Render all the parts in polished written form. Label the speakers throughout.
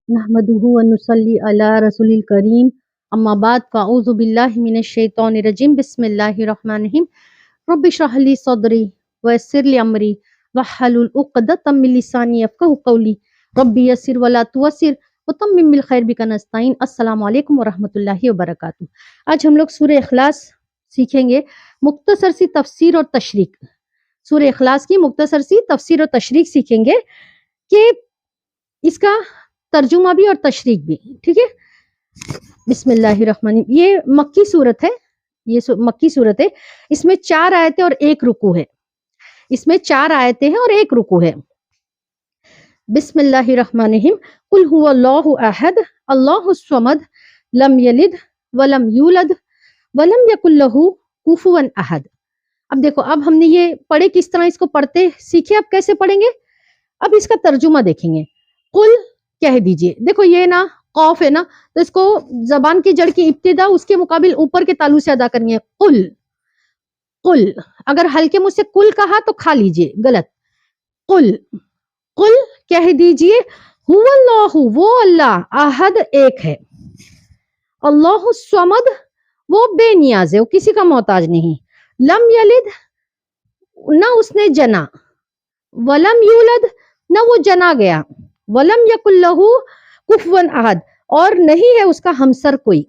Speaker 1: नहमदुहु व नुसल्ली अला रसूलिल करीम अम्मा बाद फ़अऊज़ु बिल्लाहि मिनश शैतानिर रजीम बिस्मिल्लाहिर रहमानिर रहीम रब्बि इश्रह ली सदरी व यस्सिर ली अमरी वहलुल उक़दतम मिन लिसानी यफ़क़हू क़ौली रब्बि यस्सिर व ला तुअस्सिर व तम्मिम बिल खैर बिका नस्ताईन। अस्सलामु अलैकुम व रहमतुल्लाहि व बरकातुहू। आज हम लोग सूरह इखलास सीखेंगे, मुख्तसर सी तफसीर और तशरीक। सूरह इखलास की मुख्तसर सी तफसीर और तशरीक सीखेंगे कि इसका तर्जुमा भी और तशरीक भी। ठीक है, बिस्मिल्लाहिर्रहमानिर। ये मक्की सूरत है, मक्की सूरत है। इसमें 4 आयतें और 1 रुकू है। इसमें 4 आयतें हैं और 1 रुकू है। बिस्मिल्लाहिर्रहमानिर्रहीम। कुल हुवल्लाहु अहद अल्लाहुस समद लम यलिद वलम यूलद वलम यकुल लहू कुफुवन अहद। अब देखो, अब हमने ये पढ़े किस तरह, इसको पढ़ते सीखे, अब कैसे पढ़ेंगे। अब इसका तर्जुमा देखेंगे। कुल कह दीजिए। देखो ये ना कौफ है ना, तो इसको जबान की जड़ की इब्तिदा उसके मुकाबिल ऊपर के तालु से अदा करनी है। कुल, कुल। अगर हल्के मुंह से कुल कहा तो खा लीजिए, गलत। कुल, कुल कह दीजिए। हुवल्लाहु, वो अल्लाह, अहद एक है। अल्लाहु समद, वो बेनियाज है, वो किसी का मोहताज नहीं। लम यलिद, ना उसने जना। वलम यूलद, ना वो जना गया। वलम यकुल लहू कुफुवन अहद, और नहीं है उसका हमसर कोई,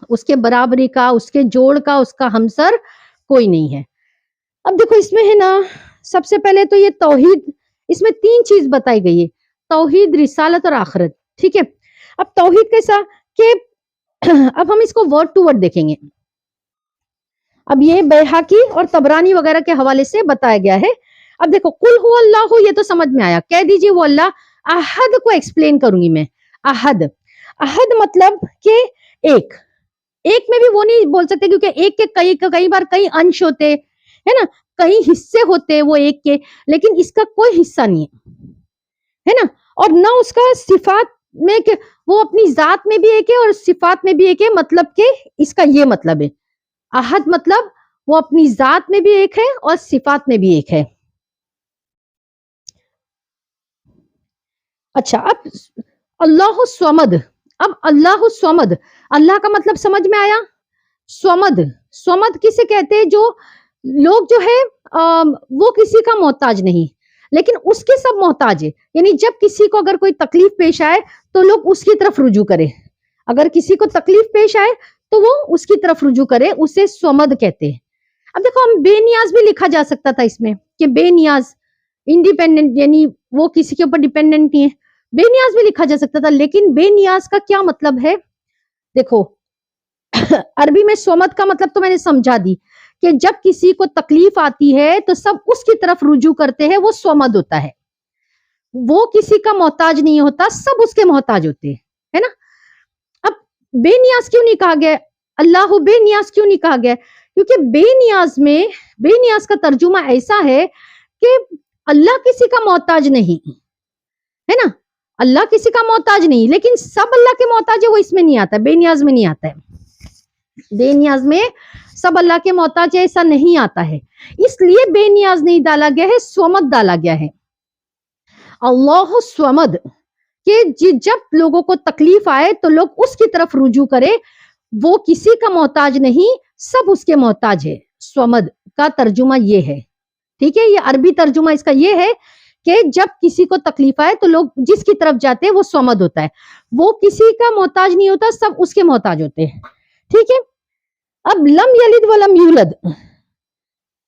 Speaker 1: उसके बराबरी का, उसके जोड़ का, उसका हमसर कोई नहीं है। अब देखो इसमें है ना, सबसे पहले तो ये तौहीद, इसमें 3 चीज बताई गई है, तौहीद, रिसालत और आखिरत। ठीक है, अब तौहीद कैसा कि अब हम इसको वर्ड टू वर्ड देखेंगे। अब ये बैहाकी और तबरानी वगैरह के हवाले से बताया गया है। अब देखो, कुल हु अल्लाहु, ये तो समझ में आया, कह दीजिए वो अल्लाह। अहद को एक्सप्लेन करूंगी मैं। अहद, अहद मतलब कि एक। एक में भी वो नहीं बोल सकते, क्योंकि एक के कई बार कई अंश होते है ना, कई हिस्से होते हैं वो एक के, लेकिन इसका कोई हिस्सा नहीं है ना। और ना उसका सिफात में कि वो अपनी जात में भी एक है और सिफात में भी एक है, मतलब कि इसका ये मतलब है। अहद मतलब वो अपनी जात में भी एक है और सिफात में भी एक है। अच्छा, अब अल्लाहु स्वमद। अब अल्लाहु स्वमद, अल्लाह का मतलब समझ में आया। स्वमद, स्वमद किसे कहते हैं, जो लोग जो है वो किसी का मोहताज नहीं, लेकिन उसके सब मोहताज है। यानी जब किसी को अगर कोई तकलीफ पेश आए तो लोग उसकी तरफ रुजू करे। अगर किसी को तकलीफ पेश आए तो वो उसकी तरफ रुजू करे, उसे स्वमद कहते हैं। अब देखो, हम बेनियाज भी लिखा जा सकता था इसमें, कि बेनियाज, इंडिपेंडेंट, यानी वो किसी के ऊपर डिपेंडेंट नहीं है, बेनियाज भी लिखा जा सकता था। लेकिन बेनियाज का क्या मतलब है, देखो अरबी में स्वमद का मतलब तो मैंने समझा दी, कि जब किसी को तकलीफ आती है तो सब उसकी तरफ रुजू करते हैं, वो स्वमद होता है। वो किसी का मोहताज नहीं होता, सब उसके मोहताज होते हैं, है ना। अब बेनियाज क्यों नहीं कहा गया, अल्लाह बेनियाज क्यों नहीं कहा गया, क्योंकि बेनियाज में, बेनियाज का तर्जुमा ऐसा है कि अल्लाह किसी का मोहताज नहीं है ना, अल्लाह किसी का मोहताज नहीं, लेकिन सब अल्लाह के मोहताज है, वो इसमें नहीं आता, बेनियाज में नहीं आता है। बेनियाज में सब अल्लाह के मोहताज है, ऐसा नहीं आता है, इसलिए बेनियाज नहीं डाला गया है, स्वमद डाला गया है। अल्लाह स्वमद, कि जब लोगों को तकलीफ आए तो लोग उसकी तरफ रुजू करे, वो किसी का मोहताज नहीं, सब उसके मोहताज है। स्वमद का तर्जुमा ये है। ठीक है, ये अरबी तर्जुमा इसका ये है कि जब किसी को तकलीफ आए तो लोग जिसकी तरफ जाते हैं वो स्वमद होता है, वो किसी का मोहताज नहीं होता, सब उसके मोहताज होते हैं। ठीक है, अब लम यलिद वलम यूलद,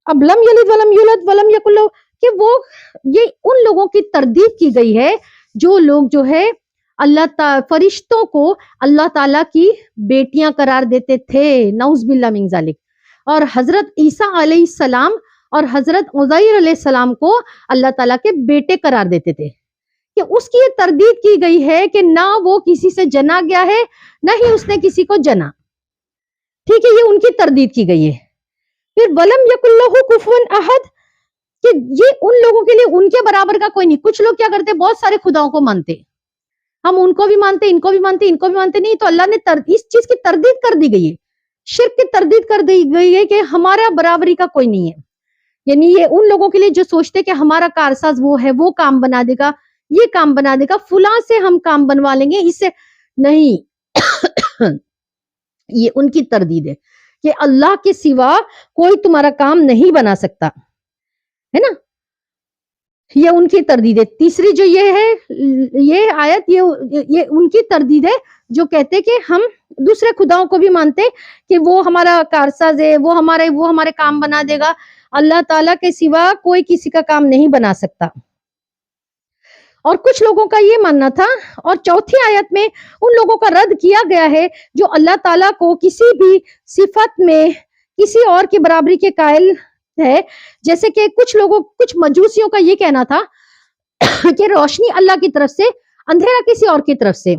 Speaker 1: अब लम यलिद वलम यूलद वलम यकुल लहू, कि वो, ये उन लोगों की तरदीद की गई है जो लोग जो है फरिश्तों को अल्लाह ताला की बेटियां करार देते थे, नऊज़ मिन ज़ालिक, और हजरत ईसा अलैहिस्सलाम और हजरत उज़ैर अलैहिस्सलाम को अल्लाह ताला के बेटे करार देते थे, कि उसकी ये तरदीद की गई है कि ना वो किसी से जना गया है, ना ही उसने किसी को जना। ठीक है, ये उनकी तरदीद की गई है। फिर वलम यकुल लहू कुफुवन अहद, कि ये उन लोगों के लिए उनके बराबर का कोई नहीं। कुछ लोग क्या करते, बहुत सारे खुदाओं को मानते, हम उनको भी मानते, इनको भी मानते, इनको भी मानते, नहीं तो अल्लाह ने इस चीज की तरदीद कर दी गई है, शिर्क की तरदीद कर दी गई है कि हमारा बराबरी का कोई नहीं है। यानी ये उन लोगों के लिए जो सोचते कि हमारा कारसाज वो है, वो काम बना देगा, یہ کام بنا دے گا، فلاں سے ہم کام بنوا لیں گے، اس سے نہیں۔ یہ ان کی تردید ہے کہ اللہ کے سوا کوئی تمہارا کام نہیں بنا سکتا، ہے نا، یہ ان کی تردید ہے۔ تیسری جو یہ ہے، یہ آیت یہ ان کی تردید ہے جو کہتے کہ ہم دوسرے خداؤں کو بھی مانتے کہ وہ ہمارا کارساز ہے، وہ ہمارے کام بنا دے گا، اللہ تعالیٰ کے سوا کوئی کسی کا کام نہیں بنا سکتا۔ اور کچھ لوگوں کا یہ ماننا تھا، اور چوتھی آیت میں ان لوگوں کا رد کیا گیا ہے جو اللہ تعالیٰ کو کسی بھی صفت میں کسی اور کی برابری کے قائل ہے، جیسے کہ کچھ مجوسیوں کا یہ کہنا تھا کہ روشنی اللہ کی طرف سے، اندھیرا کسی اور کی طرف سے،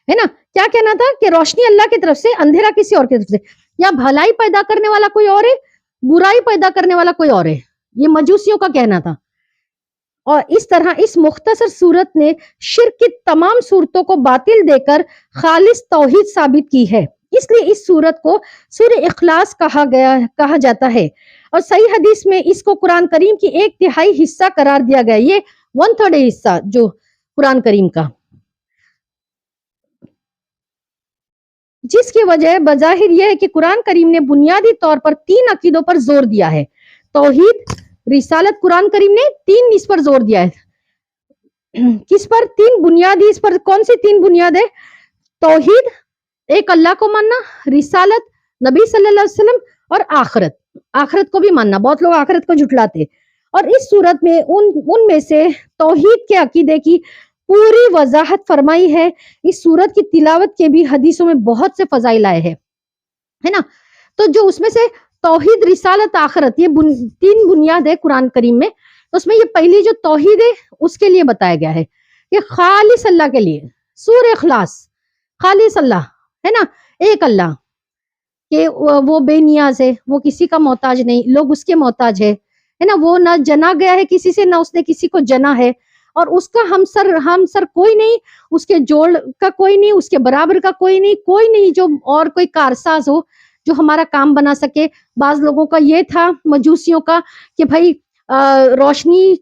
Speaker 1: ہے نا، کیا کہنا تھا کہ روشنی اللہ کی طرف سے، اندھیرا کسی اور کی طرف سے، یا بھلائی پیدا کرنے والا کوئی اور ہے، برائی پیدا کرنے والا کوئی اور ہے، یہ مجوسیوں کا کہنا تھا۔ اور اس طرح اس مختصر صورت نے شرک کی تمام صورتوں کو باطل دے کر خالص توحید ثابت کی ہے، اس لیے اس صورت کو سورہ اخلاص کہا جاتا ہے، اور صحیح حدیث میں اس کو قرآن کریم کی 1/3 حصہ قرار دیا گیا، یہ 1/3 حصہ جو قرآن کریم کا، جس کی وجہ بظاہر یہ ہے کہ قرآن کریم نے بنیادی طور پر 3 عقیدوں پر زور دیا ہے، توحید، رسالت، قرآن کریم نے 3 اس پر زور دیا ہے۔ کس پر؟ 3 بنیادی، اس پر کون سی 3 بنیاد ہے؟ توحید، ایک اللہ کو ماننا، رسالت، نبی صلی اللہ علیہ وسلم، اور آخرت کو بھی ماننا۔ بہت لوگ آخرت کو جھٹلاتے، اور اس صورت میں ان میں سے توحید کے عقیدے کی پوری وضاحت فرمائی ہے۔ اس صورت کی تلاوت کے بھی حدیثوں میں بہت سے فضائل آئے ہیں، ہے نا، تو جو اس میں سے توحید، رسالت، آخرت، یہ 3 بنیاد ہے قرآن کریم میں، اس میں یہ پہلی جو توحید ہے اس کے لیے بتایا گیا ہے کہ خالص اللہ کے لیے، سورہ اخلاص، خالص اللہ، ہے نا، ایک اللہ، کہ وہ بے نیاز ہے، وہ کسی کا محتاج نہیں، لوگ اس کے محتاج ہے نا، وہ نہ جنا گیا ہے کسی سے، نہ اس نے کسی کو جنا ہے، اور اس کا ہم سر کوئی نہیں، اس کے جوڑ کا کوئی نہیں، اس کے برابر کا کوئی نہیں جو اور کوئی کارساز ہو جو ہمارا کام بنا سکے۔ بعض لوگوں کا یہ تھا، مجوسیوں کا، کہ بھائی روشنی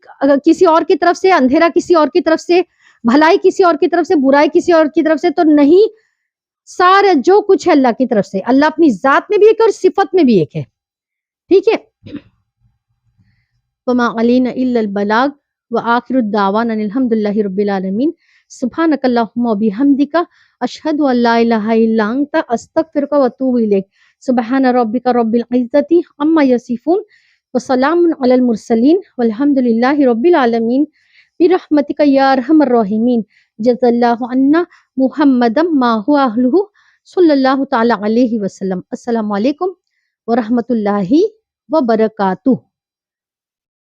Speaker 1: کسی اور کی طرف سے، اندھیرا کسی اور کی طرف سے، بھلائی کسی اور کی طرف سے، برائی کسی اور کی طرف سے، تو نہیں، سارا جو کچھ ہے اللہ کی طرف سے۔ اللہ اپنی ذات میں بھی ایک ہے اور صفت میں بھی ایک ہے، ٹھیک ہے۔ وما علینا الا البلاغ وآخر الدعوانا الحمد للہ رب العالمین۔ سبحانک اللہم وبحمدک، اشہد ان لا الہ الا انت، استغفرک واتوب الیک۔ سبحان ربک رب العزۃ عما یصفون وسلام علی المرسلین والحمد للہ رب العالمین برحمتک یا ارحم الراحمین۔ جزا اللہ عنا محمدا ما هو اہلہ صلی اللہ تعالی علیہ وسلم۔ السلام علیکم ورحمۃ اللہ وبرکاتہ۔